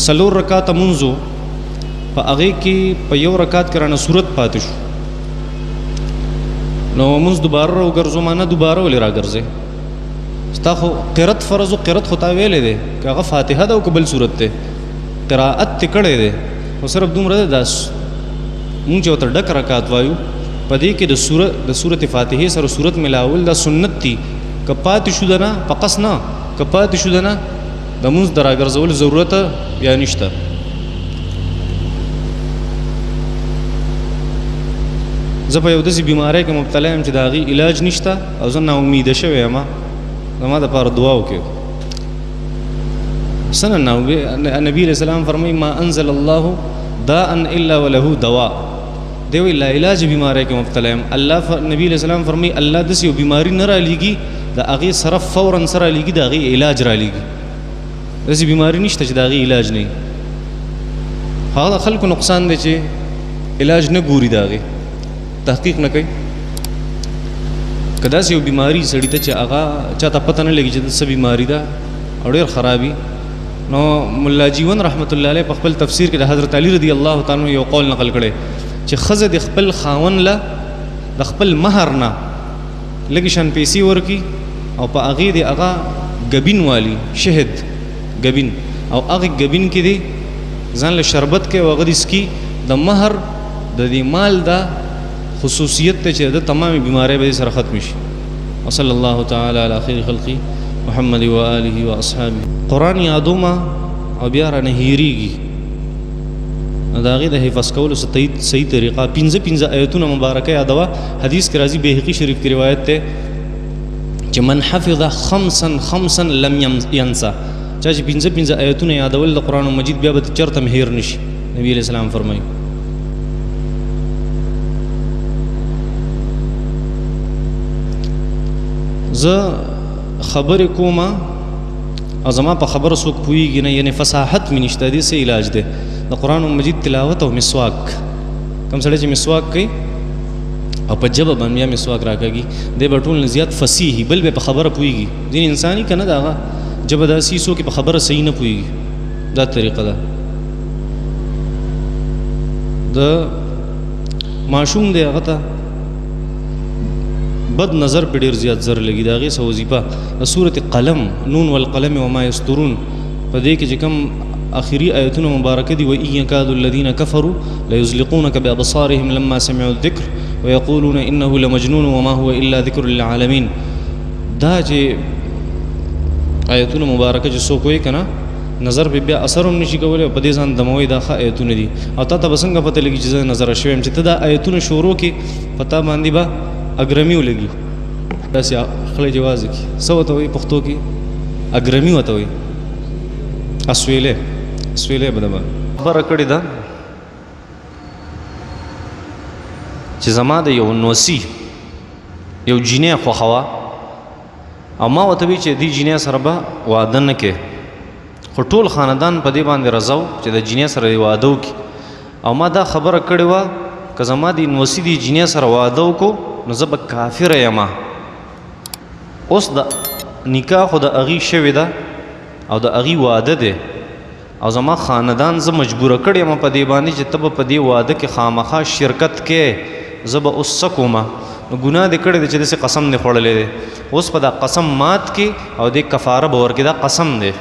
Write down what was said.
سلور رکعات منځو په هغې کې په یو رکعت کې رانه صورت پاتې شو نو مونځ دوباره راوګرځو ما نه دوباره ولې راګرځې ستا خو قرت فرض و قرت خو تا ویلی دی که هغه فاتحه ده او که بل صورت دی قرائت تی کړی دی خو صرف دومره ده دا مونږ چې ورته ډک رکعت وایو په دې کې د صورت فاتحې سره صورت ملاول دا سنت دي که پاتې شو ده نه په قص نه که پاتې شو ده نه د مونځ د راګرځولو ضرورت بیا نشته زه په یو داسې بیمارۍ کې مبتلا یم چې د هغې علاج نشته او زه ناامیده شوی یم زما دپاره دعا وکړئ څنګه نبي علیه السلام فرمایي ما انزل الله داء الا وله دوا دی وایي لا علاج بیمارۍ کې مبتلا یم نبي علیه السلام فرمایي الله داسې یو بیماري نه رالیږي د هغې سره فورا سره رالیږي د هغې علاج رالیږي داسې بیماري نشته چې د هغې علاج نه وي هغه د خلکو نقصان دی چې علاج نه ګوري د هغې تحقیق نه کوي که داسې یو بیماري سړي ته چې هغه چاته پته نه لګي چې د څه بیماري ده او ډېر خرابي نو ملا جیون رحمت الله علیه په خپل تفسیر کې د حضرت علی رضی الله تعالی عنہ یو قول نقل کړی چې ښځه د خپل خاوند له د خپل مهر نه لږې شان پیسې ورکړي او په هغې د هغه ګبین والي شهد ګبین او هغې ګبین کې دی ځان له شربت کې او هغه د سکي د مهر د دې مال دا خصوصیت ته چې د تمامي بیماری به سره ختم شي وصلی الله تعالی علی خیر خلقی محمد و آله و اصحابه قرآن یادو ما او بیا رانه هیریږي د هغې د حفظ کولو صحیح طریقه پنځه آیتونه مبارکه یادوه حدیث کې راځي بهقي شریف کې روایت دی چې من حفظ خمسا لم ینسا چا چې پنځه آیتونه یادول د قرآن مجید بیا به چرته هم هیر نشي نبي علیه السلام فرمایي زه خبرې کوم او زما په خبره څوک پوهېږي نه یعنې فصاحت مې نشته دې څه علاج دی د قرآن مجید تلاوت او مسواک کوم سړی چې مسواک کوي او په ژبه باندې بیا مسواک راکاږي دی به ټول نه زیات فصیح بل به په خبره پوهېږي ځینې انساني که نه د هغه ژبه داسې څوک په خبره صحیح نه پوهېږي دا طریقه ده د ماشوم دی هغه ته بد نظر په ډېر زیات زر لګي د هغې څه وظیفه د سورت قلم نون والقلم وما یسترون په دې کې چې کوم آخري آیتونه مبارکه دي وإن يكاد الذين كفروا ليزلقونك بأبصارهم لما سمعوا الذكر ويقولون إنه لمجنون وما هو إلا ذكر للعالمين دا چې آیتونه مبارکه چې څوک وایي که نه نظر په بیا اثر هم نشي کولی او په دې ځان دموي دا ښه آیتونه دي او تا ته به څنګه پته لګي چې زه نظره شوی یم چې ته دا آیتونه شروع کړې په تا باندې به اګرمي ولګي داسې خله جواز کړي څه ورته وایي پښتو کې اګرمي ورته وایي اسویلی به دبه خبره کړې ده چې زما د یو نوسي یو جینۍ خوښوه او ما ورته وایي چې دې جینۍ سره به واده نه کې خو ټول خاندان په دې باندې رضا و چې د جینۍ سره یې واده وکړي او ما دا خبره کړې وه که زما د نوسي د جینۍ سره واده وکړو نو زه به کافره یم اوس د نکاح خو د هغې شوې ده او د هغې واده دی او زما خاندان زه مجبوره کړی یم په دې باندې چې ته به په دې واده کې خامخا شرکت کې زه به اوس څه کومه نو ګناه دې کړی دی چې داسې قسم دې خوړلی دی اوس په دا قسم مات کې او دې کفاره به ورکړي دا قسم دی